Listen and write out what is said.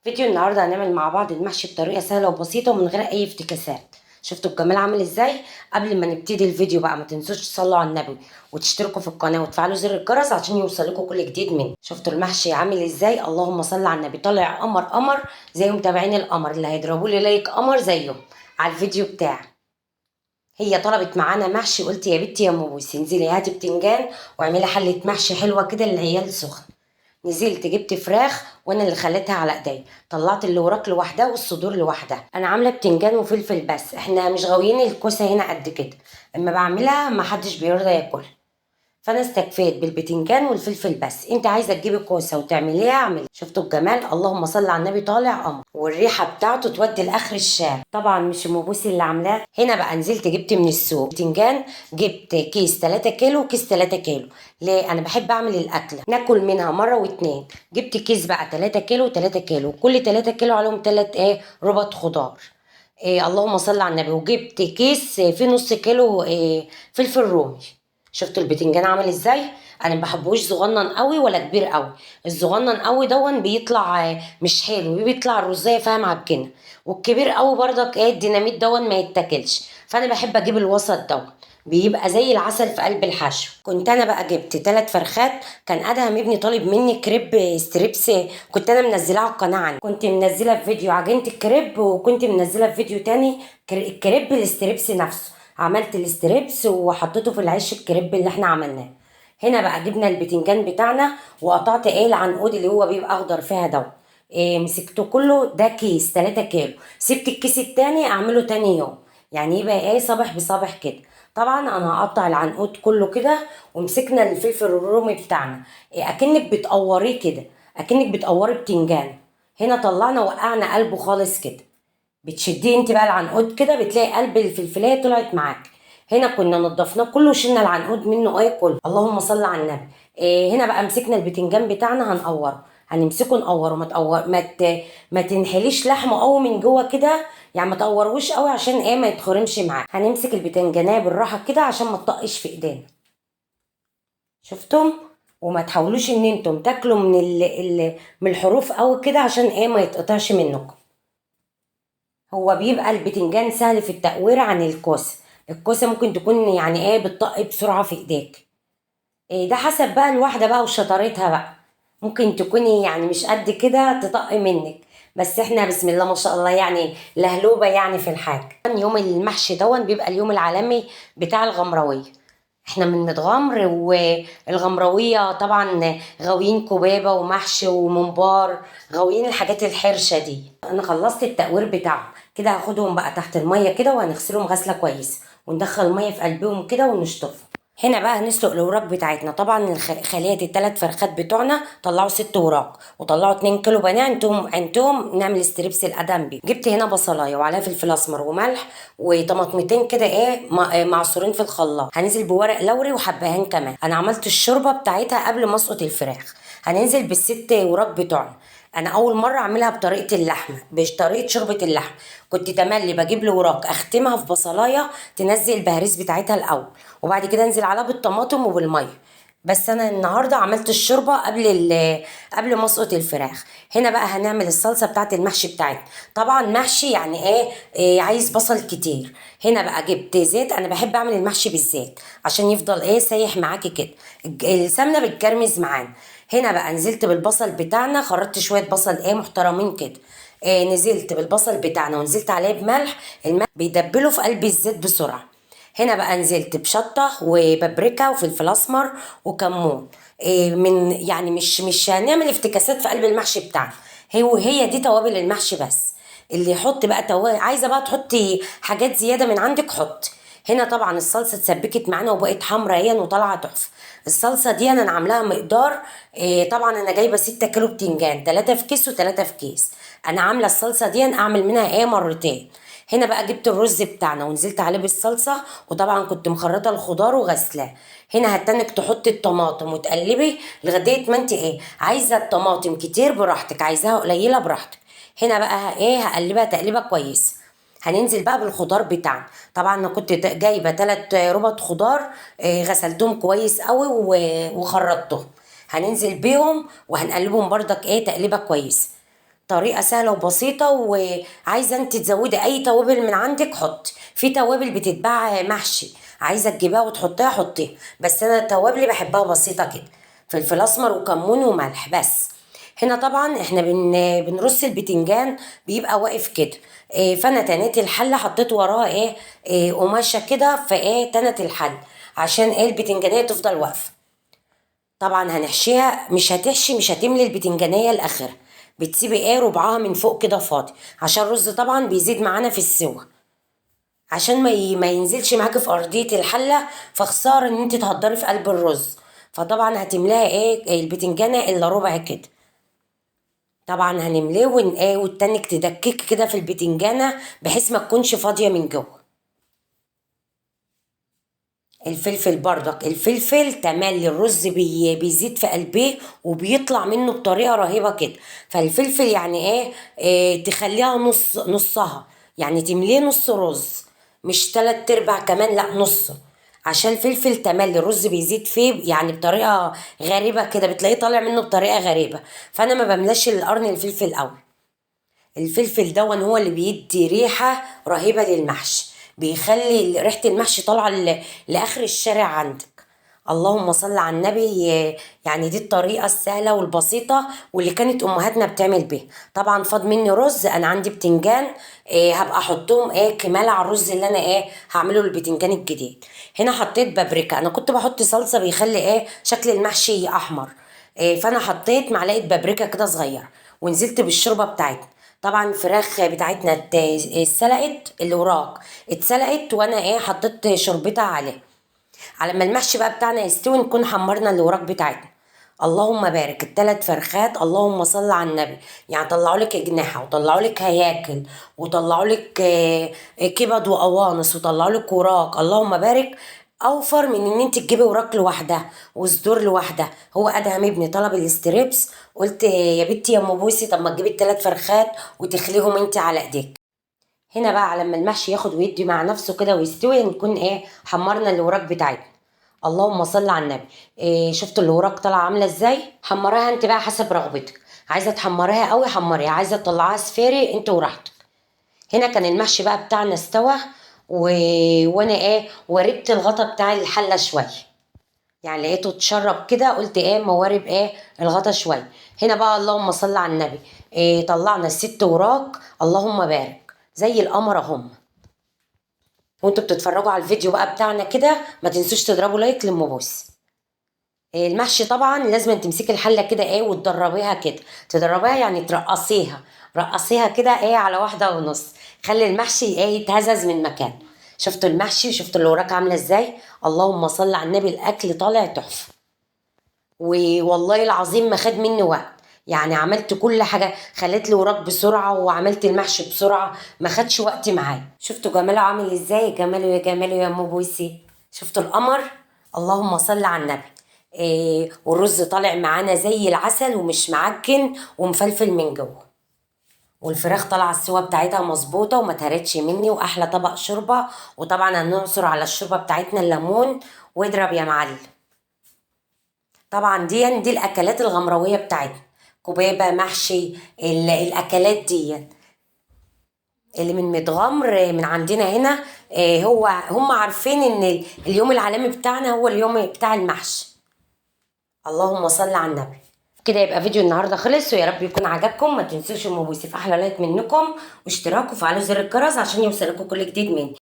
فيديو النهارده هنعمل مع بعض المحشي بطريقه سهله وبسيطه ومن غير اي افتكاسات. شفتوا الجمال عامل ازاي؟ قبل ما نبتدي الفيديو بقى ما تنسوش تصلوا على النبي وتشتركوا في القناه وتفعلوا زر الجرس عشان يوصلكوا كل جديد مني. شفتوا المحشي عامل ازاي؟ اللهم صل على النبي، طالع قمر قمر زي متابعين القمر اللي هيضربوا لي لايك قمر زيهم على الفيديو بتاعي. هي طلبت معانا محشي، قلت يا بنتي يا ام بوسي انزلي هاتي بتنجان واعملي حله محشي حلوه كده للعيال سخن. نزلت جبت فراخ وانا اللي خليتها على ايدي، طلعت اللي وراك لوحدها والصدور لوحدها. انا عامله بتنجان وفلفل بس، احنا مش غاويين الكوسه هنا قد كده، اما بعملها ما حدش بيرضى ياكل، فانا استكفيت بالبتنجان والفلفل بس. انت عايزه تجيبي كوسه وتعمليها اعملي. شفتوا الجمال؟ اللهم صل على النبي، طالع قمر والريحه بتاعته تودي لاخر الشارع. طبعا مش ام بوسي اللي عاملاه. هنا بقى نزلت جبت من السوق بتنجان، جبت كيس 3 كيلو وكيس 3 كيلو. ليه؟ انا بحب اعمل الاكله ناكل منها مره واتنين. جبت كيس بقى 3 كيلو 3 كيلو، كل 3 كيلو عليهم 3 ربط خضار. اللهم صل على النبي. وجبت كيس فيه نص كيلو فلفل رومي. شفتوا البتنجان عامل ازاي؟ انا ما بحبوش صغنن قوي ولا كبير قوي. الصغنن قوي دون بيطلع مش حلو، بيطلع الرزايه فيها معجنه. والكبير قوي برضك الديناميت دون ما يتاكلش. فانا بحب اجيب الوسط دون، بيبقى زي العسل في قلب الحشو. كنت انا بقى جبت 3 فرخات. كان ادهم ابني طالب مني كريب ستريبس، كنت انا منزلاه على القناه عندي، كنت منزله في فيديو عجينه الكريب، وكنت منزله في فيديو تاني الكريب الستريبس نفسه. عملت الستريبس وحطيته في العيش الكريب اللي احنا عملناه. هنا بقى جبنا البتنجان بتاعنا وقطعت العنقود اللي هو بيبقى اخضر فيها ده. مسكته كله، ده كيس 3 كيلو. سبت الكيس التاني اعمله تاني يوم، يعني يبقى صبح بصبح كده. طبعا انا هقطع العنقود كله كده. ومسكنا الفلفل الرومي بتاعنا، اكنك بتقوريه كده، اكنك بتقوري بتنجان. هنا طلعنا وقعنا قلبه خالص كده. بتشديه انت بقى العنقود كده بتلاقي قلب الفلفلايه طلعت معاك. هنا كنا نضفناه كله وشلنا العنقود منه كله. اللهم صل على النبي. هنا بقى مسكنا البتنجان بتاعنا هنقوره. هنمسكه نقوره، ما تقور ما تنحليش لحمه قوي من جوه كده، يعني ما تقوروش قوي عشان ما يتخرمش معاك. هنمسك البتنجانيه بالراحه كده عشان ما تطقش في ايدينا. شفتم؟ وما تحاولوش ان انتم تاكلوا من من الحروف قوي كده عشان ما يتقطعش منكم. هو بيبقى البتنجان سهل في التقوير عن الكوسه. الكوسه ممكن تكون يعني بتطق بسرعه في ايديك. ده حسب بقى الواحده بقى وشطارتها بقى. ممكن تكوني يعني مش قد كده تطق منك، بس احنا بسم الله ما شاء الله يعني لهلوبه يعني في الحاجه. يوم المحشي دون بيبقى اليوم العالمي بتاع الغمراويه. احنا من متغمر، والغمراويه طبعا غاويين كبابه ومحشي وممبار، غاويين الحاجات الحرشه دي. انا خلصت التقوير بتاعهم كده، هاخدهم بقى تحت الميه كده وهنغسلهم غسله كويس وندخل الميه في قلبهم كده ونشطفهم. هنا بقى هنسلق الوراك بتاعتنا. طبعا خليت ال3 فرخات بتوعنا طلعوا 6 وراك وطلعوا 2 كيلو بانيه. عندهم نعمل ستريبس الادم بيه. جبت هنا بصلايه وعليها فلفل اسمر وملح وطماطمتين كده معصورين في الخلاط. هننزل بورق لوري وحبهان كمان. انا عملت الشوربه بتاعتها قبل ما اسقط الفراخ. هننزل بالست وراك بتوعنا. انا اول مره اعملها بطريقه اللحمه، بطريقه شوربه اللحمه. كنت تملي بجيب له وراك اختمها في بصلايه تنزل البهاريز بتاعتها الاول، وبعد كده انزل عليها بالطماطم وبالميه. بس انا النهارده عملت الشوربه قبل ما اسقط الفراخ. هنا بقى هنعمل الصلصه بتاعت المحشي بتاعتنا. طبعا محشي يعني عايز بصل كتير. هنا بقى جبت زيت، انا بحب اعمل المحشي بالزيت عشان يفضل سايح معاكي كده. السمنه بتكرمز معانا. هنا بقى نزلت بالبصل بتاعنا، خرطت شويه بصل محترمين كده. نزلت بالبصل بتاعنا ونزلت عليه بملح. الملح بيدبله في قلب الزيت بسرعه. هنا بقى نزلت بشطه وبابريكا وفلفل اسمر وكمون. من يعني مش هنعمل افتكاسات في قلب المحشي بتاعنا. هي دي توابل المحشي بس. اللي يحط بقى عايزه بقى تحطي حاجات زياده من عندك حط. هنا طبعا الصلصه اتسبكت معانا وبقت حمرا وطالعه تحفه. الصلصه دي انا عاملاها مقدار. طبعا انا جايبه 6 كيلو بتنجان، 3 في كيس و3 في كيس. انا عامله الصلصه دي اعمل منها مرتين. هنا بقى جبت الرز بتاعنا ونزلت عليه بالصلصه، وطبعا كنت مخرطه الخضار وغسلاه. هنا هتنك تحطي الطماطم وتقلبي لغايه ما انت عايزه الطماطم كتير براحتك، عايزاها قليله براحتك. هنا بقى هقلبها تقليبه كويس. هننزل بقى بالخضار بتاعنا. طبعا انا كنت جايبه 3 ربط خضار، غسلتهم كويس قوي وخرطتهم. هننزل بيهم وهنقلبهم بردك تقليبه كويس. طريقة سهلة وبسيطة، وعايزة انت تزودي اي توابل من عندك حطي. في توابل بتتباع محشي، عايزة تجيبها وتحطيها حطيها، بس انا توابلي بحبها بسيطة كده، فلفل اسمر وكمون وملح بس. هنا طبعا احنا بنرص البتنجان بيبقى واقف كده. فانا تنيت الحله حطيت وراها قماشه كده، تنت الحل عشان البتنجانيه تفضل واقفه. طبعا هنحشيها، مش هتملي البتنجانيه الاخر، بتسيبي ربعها من فوق كده فاضي، عشان الرز طبعا بيزيد معانا في السوا، عشان ما ينزلش معاكي في ارضيه الحله، فخساره ان انت تهدري في قلب الرز. فطبعا هتملاها البتنجانه الا ربع كده. طبعا هنملاه والتانك تدكك كده في البتنجانة بحيث ما تكونش فاضية من جوه. الفلفل برضك، الفلفل تملي الرز بيزيد في قلبيه وبيطلع منه بطريقة رهيبة كده. فالفلفل يعني تخليها نصها، يعني تمليه نص رز، مش 3/4 كمان، لا نص. عشان الفلفل تملي الرز بيزيد فيه يعني بطريقة غريبة كده، بتلاقيه طالع منه بطريقة غريبة. فأنا ما بملاش القرن الفلفل قوي. الفلفل دون هو اللي بيدي ريحة رهيبة للمحشي، بيخلي ريحة المحشي طالعة لآخر الشارع عندك. اللهم صل على النبي. يعني دي الطريقة السهلة والبسيطة واللي كانت أمهاتنا بتعمل بيها. طبعا فاض مني رز، أنا عندي بتنجان، هبقى أحطهم كمالة على الرز اللي أنا هعمله البتنجان الجديد. هنا حطيت بابريكا، أنا كنت بحط صلصة بيخلي شكل المحشي أحمر. فأنا حطيت معلقة بابريكا كده صغيرة، ونزلت بالشوربة بتاعتنا. طبعا الفراخ بتاعتنا اتسلقت، اللي وراك اتسلقت، وانا حطيت شوربتها عليه. على ما المحشي بقى بتاعنا يستوي نكون حمرنا اللي وراك بتاعتنا. اللهم بارك، الثلاث فرخات اللهم صل على النبي، يعني طلعوا لك اجنحه وطلعوا لك هياكل وطلعوا لك كبد وقوانص وطلعوا لك وراك، اللهم بارك. اوفر من ان انت تجيبي وراك لوحدها وصدور لوحدها. هو ادهم ابني طلب الاستريبس، قلت يا بنتي يا ام بوسي طب ما تجيبي الثلاث فرخات وتخليهم انت على ايديك. هنا بقى على ما المحشي ياخد ويدي مع نفسه كده ويستوي نكون حمرنا اللي وراك بتاعتنا. اللهم صل على النبي. شفت اللي وراك طالعه عامله ازاي؟ حمريها انت بقى حسب رغبتك، عايزه تحمريها قوي حمريها، عايزه تطلعها صفاري انت وراحتك. هنا كان المحشي بقى بتاعنا استوى و... وانا وردت الغطا بتاع الحله شويه، يعني لقيته اتشرب كده، قلت موارب الغطا شويه. هنا بقى اللهم صل على النبي، طلعنا الست وراك اللهم بارك زي القمر هم. وانتوا بتتفرجوا على الفيديو بقى بتاعنا كده ما تنسوش تضربوا لايك لأم بوسي. المحشي طبعا لازم تمسكي الحله كده وتدربيها كده، تدربيها يعني ترقصيها، رقصيها كده على 1.5، خلي المحشي يتهزز من مكانه. شفتوا المحشي وشفتوا اللي وراك عامله ازاي؟ اللهم صل على النبي، الاكل طالع تحفه. والله العظيم ما خد مني وقت، يعني عملت كل حاجه، خليت لي وراك بسرعه وعملت المحشي بسرعه، ما خدش وقت معايا. شفتوا جماله عامل ازاي؟ جماله يا جماله يا ام بوسي. شفتوا القمر؟ اللهم صل على النبي. والرز طالع معانا زي العسل ومش معجن ومفلفل من جوه، والفراخ طالعه السوا بتاعتها مظبوطه وما تهرتش مني، واحلى طبق شوربه. وطبعا هنعصر على الشوربه بتاعتنا الليمون، واضرب يا معلم. طبعا دي الاكلات الغمرويه بتاعتنا، كبابه، محشي، الاكلات دي اللي من متغمر من عندنا هنا. هم عارفين ان اليوم العالمي بتاعنا هو اليوم بتاع المحشي. اللهم صل على النبي. كده يبقى فيديو النهارده خلص، ويا رب يكون عجبكم. ما تنسوش ام بوسي في احلى لايك منكم، واشتراك وفعلوا زر الجرس عشان يوصلكم كل جديد مني.